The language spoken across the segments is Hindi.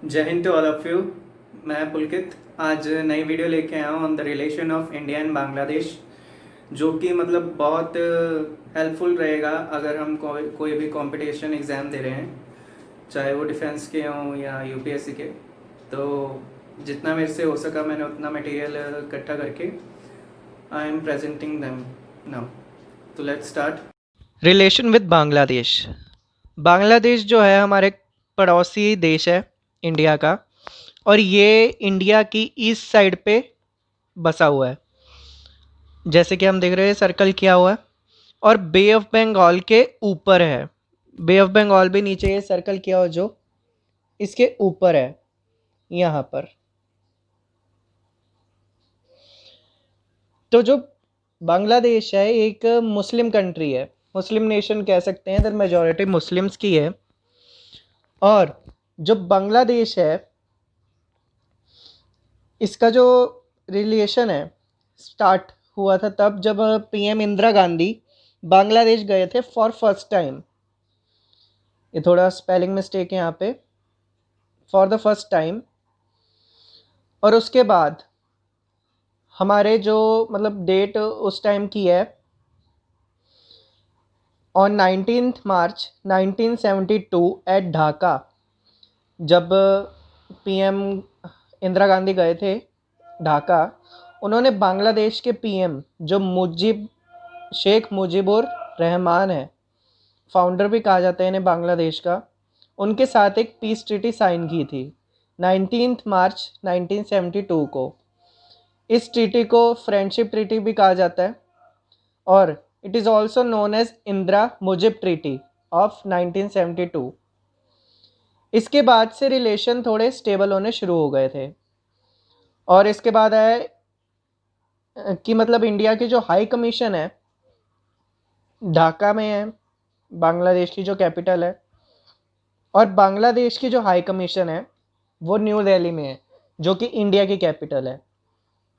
जय हिंद टू ऑल ऑफ यू। मैं पुलकित आज नई वीडियो लेके आया हूँ on the relation of India and Bangladesh, जो कि मतलब बहुत हेल्पफुल रहेगा अगर हम कोई भी कंपटीशन एग्ज़ाम दे रहे हैं, चाहे वो डिफेंस के हों या यूपीएससी के। तो जितना मेरे से हो सका मैंने उतना मटेरियल इकट्ठा करके I am presenting them now. तो let's start. Relation with Bangladesh. Bangladesh जो है हमारे पड़ोसी देश है इंडिया का, और ये इंडिया की ईस्ट साइड पे बसा हुआ है। जैसे कि हम देख रहे हैं सर्कल किया हुआ है, और बे ऑफ बंगाल के ऊपर है। बे ऑफ बंगाल भी नीचे ये सर्कल किया हुआ जो इसके ऊपर है यहाँ पर। तो जो बांग्लादेश है एक मुस्लिम कंट्री है, मुस्लिम नेशन कह सकते हैं, इधर मेजॉरिटी मुस्लिम्स की है। और जो बांग्लादेश है इसका जो रिलेशन है स्टार्ट हुआ था तब जब पीएम इंदिरा गांधी बांग्लादेश गए थे फॉर फर्स्ट टाइम। ये थोड़ा स्पेलिंग मिस्टेक है यहाँ पे, फॉर द फर्स्ट टाइम। और उसके बाद हमारे जो मतलब डेट उस टाइम की है ऑन 19 मार्च 1972 एट ढाका, जब पीएम इंदिरा गांधी गए थे ढाका। उन्होंने बांग्लादेश के पीएम जो शेख मुजीबुर रहमान है, फाउंडर भी कहा जाता है इन्हें बांग्लादेश का, उनके साथ एक पीस ट्रीटी साइन की थी 19 मार्च 1972 को। इस ट्रीटी को फ्रेंडशिप ट्रीटी भी कहा जाता है, और it is also known as Indira Mujib treaty of 1972। इसके बाद से रिलेशन थोड़े स्टेबल होने शुरू हो गए थे। और इसके बाद है कि मतलब इंडिया की जो हाई कमीशन है ढाका में है, बांग्लादेश की जो कैपिटल है। और बांग्लादेश की जो हाई कमीशन है वो न्यू दिल्ली में है, जो कि इंडिया की कैपिटल है।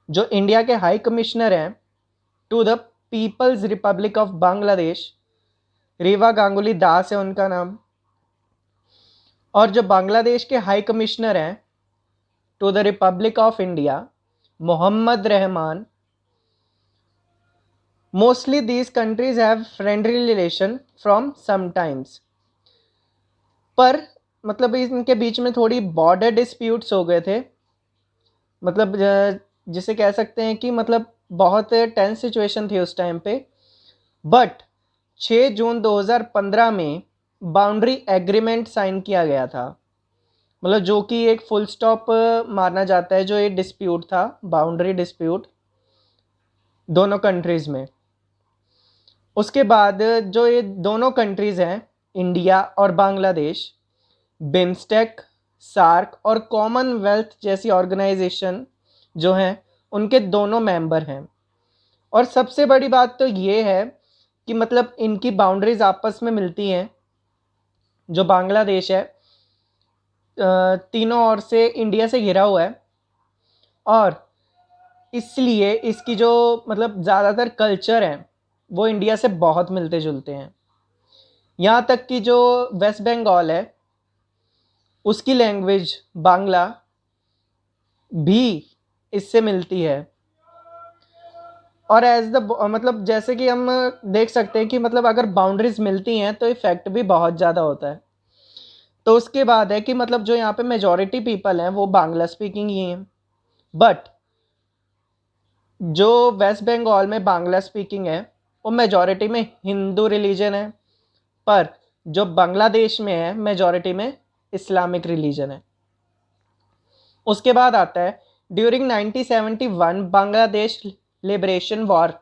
जो इंडिया के हाई कमिश्नर हैं to the people's republic of Bangladesh, Riva Ganguly Das है उनका नाम। और जो बांग्लादेश के हाई कमिश्नर हैं to the republic of India, Mohammad Rahman. Mostly these countries have friendly relation from sometimes, पर मतलब इनके बीच में थोड़ी बॉर्डर डिस्प्यूट्स हो गए थे। मतलब जिसे कह सकते हैं कि मतलब बहुत टेंस सिचुएशन थी उस टाइम पे। बट 6 जून 2015 में बाउंड्री एग्रीमेंट साइन किया गया था, मतलब जो कि एक फुल स्टॉप माना जाता है जो ये डिस्प्यूट था, बाउंड्री डिस्प्यूट दोनों कंट्रीज़ में। उसके बाद जो ये दोनों कंट्रीज़ हैं इंडिया और बांग्लादेश, बिम्स्टेक, सार्क और कॉमनवेल्थ जैसी ऑर्गेनाइजेशन जो हैं उनके दोनों मेंबर हैं। और सबसे बड़ी बात तो ये है कि मतलब इनकी बाउंड्रीज आपस में मिलती हैं। जो बांग्लादेश है तीनों ओर से इंडिया से घिरा हुआ है, और इसलिए इसकी जो मतलब ज़्यादातर कल्चर हैं वो इंडिया से बहुत मिलते जुलते हैं। यहाँ तक कि जो वेस्ट बंगाल है उसकी लैंग्वेज बांग्ला भी इससे मिलती है। और एज द मतलब जैसे कि हम देख सकते हैं कि मतलब अगर बाउंड्रीज मिलती हैं तो इफेक्ट भी बहुत ज़्यादा होता है। तो उसके बाद है कि मतलब जो यहाँ पे मेजॉरिटी पीपल हैं वो बांग्ला स्पीकिंग ही हैं, बट जो वेस्ट बंगाल में बांग्ला स्पीकिंग है वो मेजॉरिटी में हिंदू रिलीजन है, पर जो बांग्लादेश में है मेजॉरिटी में इस्लामिक रिलीजन है। उसके बाद आता है during 1971 Bangladesh liberation war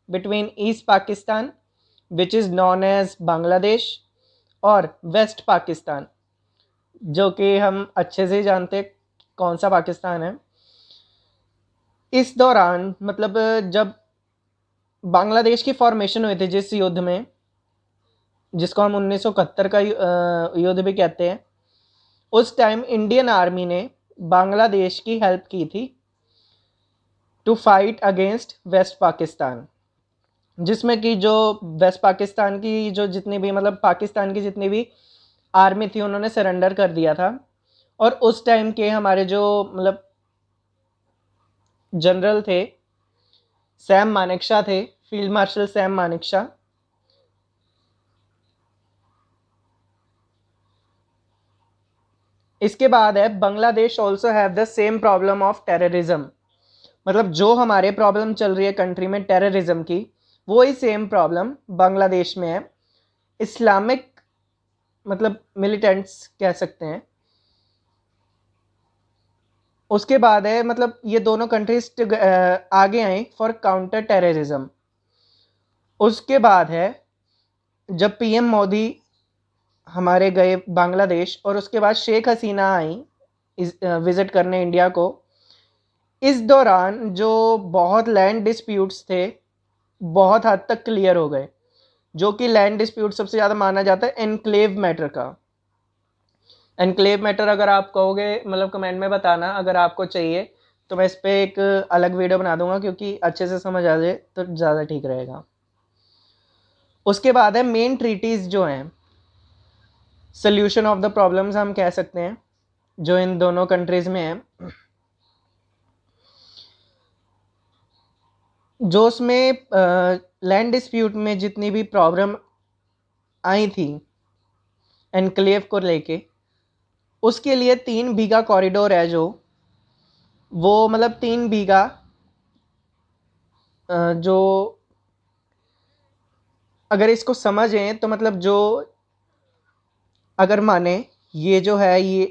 between east Pakistan which is known as Bangladesh और वेस्ट पाकिस्तान, जो कि हम अच्छे से जानते कौन सा पाकिस्तान है। इस दौरान मतलब जब बांग्लादेश की फॉर्मेशन हुई थी जिस युद्ध में, जिसको हम 1971 का युद्ध भी कहते हैं, उस टाइम इंडियन आर्मी ने बांग्लादेश की हेल्प की थी to fight against west Pakistan, जिसमें कि जो वेस्ट पाकिस्तान की जो जितनी भी मतलब पाकिस्तान की जितनी भी आर्मी थी उन्होंने सरेंडर कर दिया था। और उस टाइम के हमारे जो मतलब जनरल थे, सैम मानेकशॉ थे, फील्ड मार्शल सैम मानेकशॉ। इसके बाद है Bangladesh also have the same problem of terrorism. मतलब जो हमारे प्रॉब्लम चल रही है कंट्री में टेररिज्म की, वो ही सेम प्रॉब्लम बांग्लादेश में है। इस्लामिक मतलब मिलिटेंट्स कह सकते हैं। उसके बाद है मतलब ये दोनों कंट्रीज आगे आई फॉर काउंटर टेररिज्म। उसके बाद है जब पीएम मोदी हमारे गए बांग्लादेश, और उसके बाद शेख हसीना आई विजिट करने इंडिया को। इस दौरान जो बहुत लैंड डिस्प्यूट्स थे बहुत हद तक क्लियर हो गए। जो कि लैंड डिस्प्यूट सबसे ज़्यादा माना जाता है एनक्लेव मैटर का। एनक्लेव मैटर अगर आप कहोगे मतलब कमेंट में बताना अगर आपको चाहिए, तो मैं इस पर एक अलग वीडियो बना दूंगा, क्योंकि अच्छे से समझ आ जाए तो ज़्यादा ठीक रहेगा। उसके बाद है मेन ट्रीटीज़ जो हैं, सोल्यूशन ऑफ द प्रॉब्लम्स हम कह सकते हैं, जो इन दोनों कंट्रीज़ में है। जो उसमें लैंड डिस्प्यूट में जितनी भी प्रॉब्लम आई थी एनक्लेव को लेके, उसके लिए 3 बीघा कॉरिडोर है जो वो मतलब 3 बीघा जो अगर इसको समझें तो मतलब जो अगर माने ये जो है ये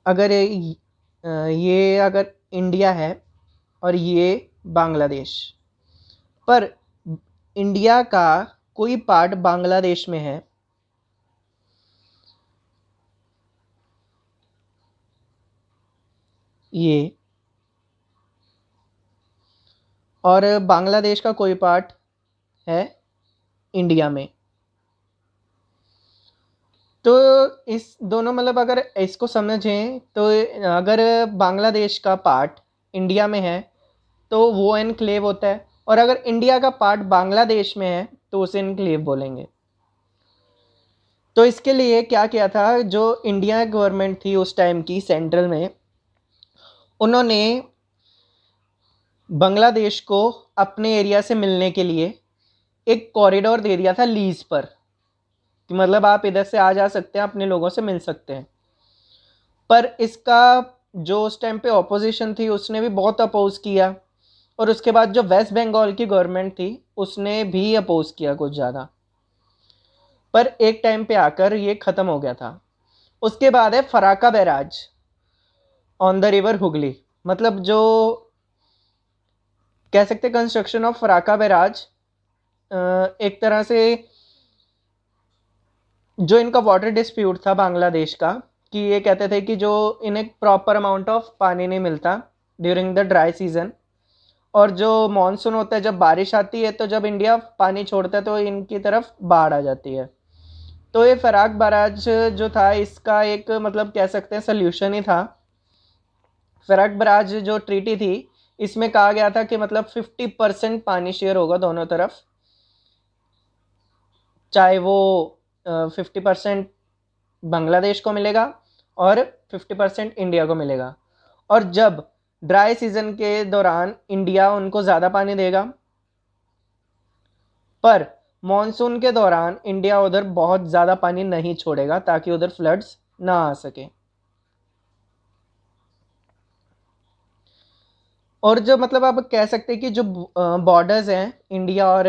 अगर ये अगर इंडिया है और ये बांग्लादेश, पर इंडिया का कोई पार्ट बांग्लादेश में है, ये, और बांग्लादेश का कोई पार्ट है इंडिया में, तो इस दोनों मतलब अगर इसको समझें तो अगर बांग्लादेश का पार्ट इंडिया में है तो वो एनक्लेव होता है, और अगर इंडिया का पार्ट बांग्लादेश में है तो उसे एनक्लेव बोलेंगे। तो इसके लिए क्या किया था जो इंडिया गवर्नमेंट थी उस टाइम की सेंट्रल में, उन्होंने बांग्लादेश को अपने एरिया से मिलने के लिए एक कॉरिडोर दे दिया था लीज पर, कि मतलब आप इधर से आ जा सकते हैं, अपने लोगों से मिल सकते हैं। पर इसका जो उस टाइम पे ऑपोजिशन थी उसने भी बहुत अपोज किया, और उसके बाद जो वेस्ट बंगाल की गवर्नमेंट थी उसने भी अपोज किया कुछ ज़्यादा, पर एक टाइम पे आकर ये ख़त्म हो गया था। उसके बाद है Farakka barrage on the river Hooghly. मतलब जो कह सकते कंस्ट्रक्शन ऑफ फराका बैराज एक तरह से जो इनका वाटर डिस्प्यूट था बांग्लादेश का, कि ये कहते थे कि जो इन्हें प्रॉपर अमाउंट ऑफ पानी नहीं मिलता ड्यूरिंग द ड्राई सीजन, और जो मानसून होता है जब बारिश आती है तो जब इंडिया पानी छोड़ता है तो इनकी तरफ बाढ़ आ जाती है। तो ये फराक बैराज जो था इसका एक मतलब कह सकते हैं सल्यूशन ही था। फराक बैराज जो ट्रीटी थी इसमें कहा गया था कि मतलब 50% पानी शेयर होगा दोनों तरफ, चाहे वो 50% बांग्लादेश को मिलेगा और 50% इंडिया को मिलेगा। और जब ड्राई सीजन के दौरान इंडिया उनको ज़्यादा पानी देगा, पर मॉनसून के दौरान इंडिया उधर बहुत ज़्यादा पानी नहीं छोड़ेगा ताकि उधर फ्लड्स ना आ सके। और जो मतलब आप कह सकते हैं कि जो बॉर्डर्स हैं इंडिया और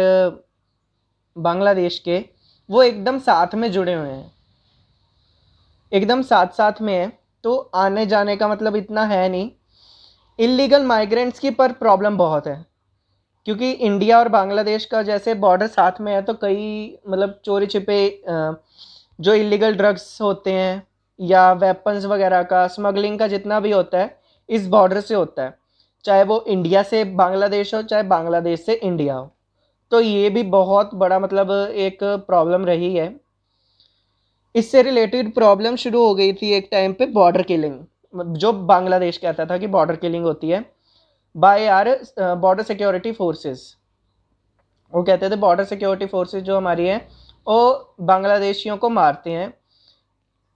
बांग्लादेश के, वो एकदम साथ में जुड़े हुए हैं, एकदम साथ साथ में है, तो आने जाने का मतलब इतना है नहीं। इलीगल माइग्रेंट्स की पर प्रॉब्लम बहुत है, क्योंकि इंडिया और बांग्लादेश का जैसे बॉर्डर साथ में है तो कई मतलब चोरी छिपे जो इलीगल ड्रग्स होते हैं या वेपन्स वगैरह का स्मगलिंग का जितना भी होता है इस बॉर्डर से होता है, चाहे वो इंडिया से बांग्लादेश हो चाहे बांग्लादेश से इंडिया हो। तो ये भी बहुत बड़ा मतलब एक प्रॉब्लम रही है। इससे रिलेटेड प्रॉब्लम शुरू हो गई थी एक टाइम पे बॉर्डर किलिंग, जो बांग्लादेश कहता था कि बॉर्डर किलिंग होती है by our border security forces. वो कहते थे बॉर्डर सिक्योरिटी फोर्सेस जो हमारी हैं वो बांग्लादेशियों को मारते हैं,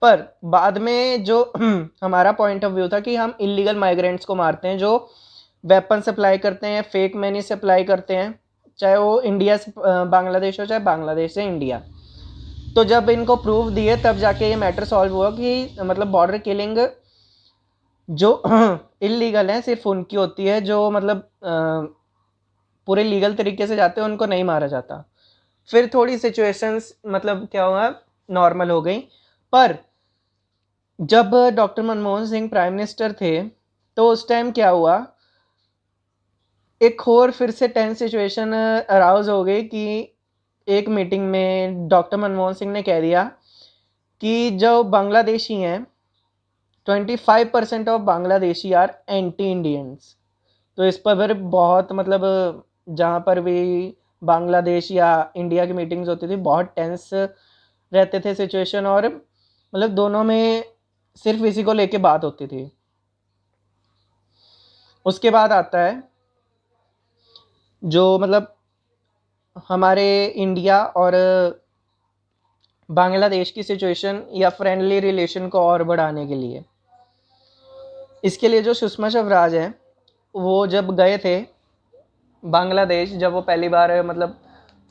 पर बाद में जो हमारा पॉइंट ऑफ व्यू था कि हम इलीगल माइग्रेंट्स को मारते हैं जो वेपन सप्लाई करते हैं, फेक मनी सप्लाई करते हैं, चाहे वो इंडिया से बांग्लादेश हो चाहे बांग्लादेश से इंडिया। तो जब इनको प्रूफ दिए तब जाके ये मैटर सॉल्व हुआ कि मतलब बॉर्डर किलिंग जो इलीगल है सिर्फ उनकी होती है जो मतलब पूरे लीगल तरीके से जाते हैं, उनको नहीं मारा जाता। फिर थोड़ी सिचुएशंस मतलब क्या हुआ, नॉर्मल हो गई। पर जब doctor Manmohan Singh prime minister थे तो उस टाइम क्या हुआ, एक और फिर से टेंस सिचुएशन अराउज हो गई कि एक मीटिंग में डॉक्टर मनमोहन सिंह ने कह दिया कि जो बांग्लादेशी हैं 25% of Bangladeshi are anti Indians. तो इस पर फिर बहुत मतलब जहाँ पर भी बांग्लादेश या इंडिया की मीटिंग्स होती थी बहुत टेंस रहते थे सिचुएशन, और मतलब दोनों में सिर्फ इसी को लेके बात होती थी। उसके बाद आता है जो मतलब हमारे इंडिया और बांग्लादेश की सिचुएशन या फ्रेंडली रिलेशन को और बढ़ाने के लिए, इसके लिए जो सुषमा स्वराज हैं वो जब गए थे बांग्लादेश, जब वो पहली बार मतलब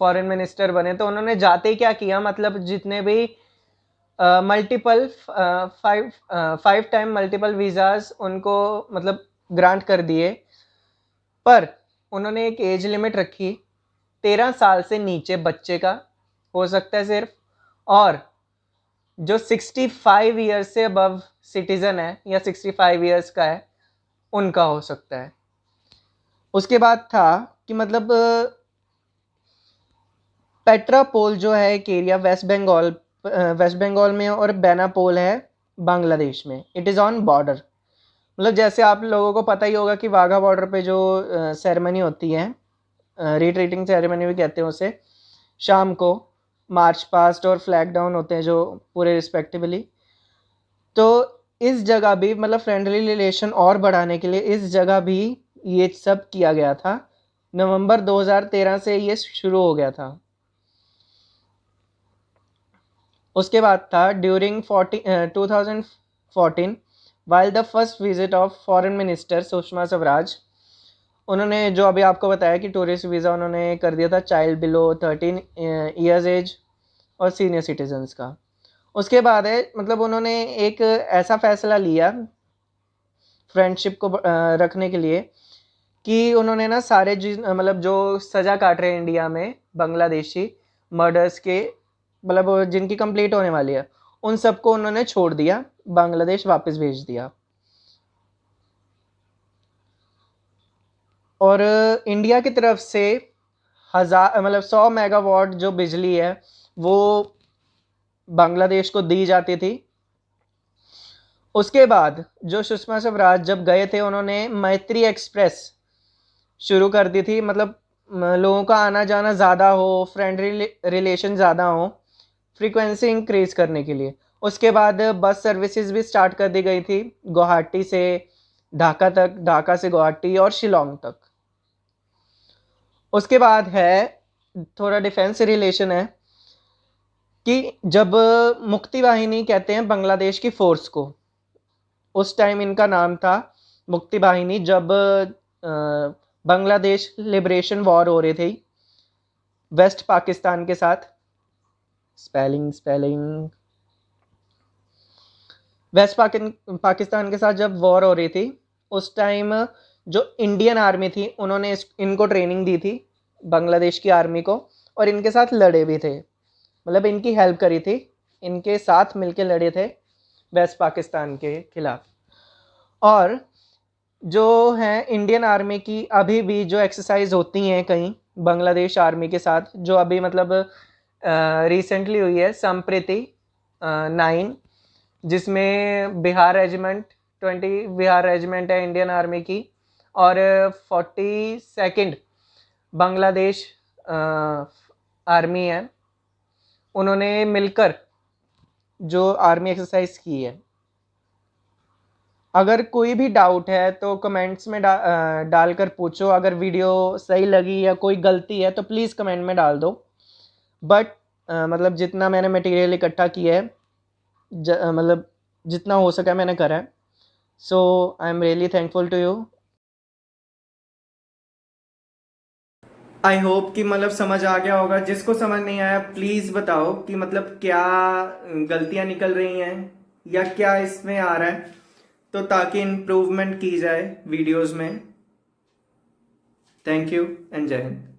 फॉरेन मिनिस्टर बने, तो उन्होंने जाते ही क्या किया, मतलब जितने भी मल्टीपल 5 टाइम मल्टीपल वीज़ाज उनको मतलब ग्रांट कर दिए, पर उन्होंने एक एज लिमिट रखी 13 साल से नीचे बच्चे का हो सकता है सिर्फ, और जो 65 ईयर्स से अबव सिटीजन है या 65 ईयर्स का है उनका हो सकता है। उसके बाद था कि मतलब पेट्रापोल जो है एक एरिया वेस्ट बंगाल में और बेनापोल है बांग्लादेश में, इट इज़ ऑन बॉर्डर। मतलब जैसे आप लोगों को पता ही होगा कि वाघा बॉर्डर पे जो सेरेमनी होती है, रिट्रीटिंग सेरेमनी भी कहते हैं उसे, शाम को मार्च पास्ट और फ्लैग डाउन होते हैं जो पूरे रिस्पेक्टिवली। तो इस जगह भी मतलब फ्रेंडली रिलेशन और बढ़ाने के लिए इस जगह भी ये सब किया गया था। नवंबर 2013 से ये शुरू हो गया था। उसके बाद था during 2014 while the first visit of foreign minister Sushma Swaraj, उन्होंने जो अभी आपको बताया कि टूरिस्ट वीज़ा उन्होंने कर दिया था चाइल्ड बिलो 13 ईयर्स एज और सीनियर सिटीजन्स का। उसके बाद है मतलब उन्होंने एक ऐसा फैसला लिया फ्रेंडशिप को रखने के लिए कि उन्होंने ना सारे मतलब जो सज़ा काट रहे हैं इंडिया में बांग्लादेशी मर्डर्स के, मतलब जिनकी कंप्लीट होने वाली है, उन सबको उन्होंने छोड़ दिया, बांग्लादेश वापस भेज दिया। और इंडिया की तरफ से 100 मेगावाट जो बिजली है वो बांग्लादेश को दी जाती थी। उसके बाद जो सुषमा स्वराज जब गए थे उन्होंने मैत्री एक्सप्रेस शुरू कर दी थी, मतलब लोगों का आना जाना ज़्यादा हो, फ्रेंडली रिलेशन ज़्यादा हो, फ्रीक्वेंसी इंक्रीज करने के लिए। उसके बाद बस सर्विसेज भी स्टार्ट कर दी गई थी गुवाहाटी से ढाका तक, ढाका से गुवाहाटी और शिलोंग तक। उसके बाद है थोड़ा डिफेंस रिलेशन है कि जब मुक्ति वाहिनी कहते हैं बांग्लादेश की फोर्स को, उस टाइम इनका नाम था मुक्ति वाहिनी, जब बांग्लादेश लिबरेशन वॉर हो रही थी वेस्ट पाकिस्तान के साथ, स्पेलिंग वेस्ट पाकिस्तान के साथ जब वॉर हो रही थी उस टाइम जो इंडियन आर्मी थी उन्होंने इनको ट्रेनिंग दी थी बांग्लादेश की आर्मी को, और इनके साथ लड़े भी थे, मतलब इनकी हेल्प करी थी, इनके साथ मिलके लड़े थे वेस्ट पाकिस्तान के खिलाफ। और जो है इंडियन आर्मी की अभी भी जो एक्सरसाइज होती हैं कहीं बांग्लादेश आर्मी के साथ, जो अभी मतलब रिसेंटली हुई है संप्रीति 9, जिसमें बिहार रेजिमेंट 20 बिहार रेजिमेंट है इंडियन आर्मी की, और 42nd बांग्लादेश आर्मी है, उन्होंने मिलकर जो आर्मी एक्सरसाइज की है। अगर कोई भी डाउट है तो कमेंट्स में डालकर पूछो। अगर वीडियो सही लगी या कोई गलती है तो प्लीज़ कमेंट में डाल दो। बट मतलब जितना मैंने मटेरियल इकट्ठा किया है, मतलब जितना हो सका मैंने करा है। So I am really thankful to you. I hope कि मतलब समझ आ गया होगा। जिसको समझ नहीं आया प्लीज़ बताओ कि मतलब क्या गलतियां निकल रही हैं या क्या इसमें आ रहा है, तो ताकि इम्प्रूवमेंट की जाए वीडियोस में। थैंक यू एंड जय हिंद।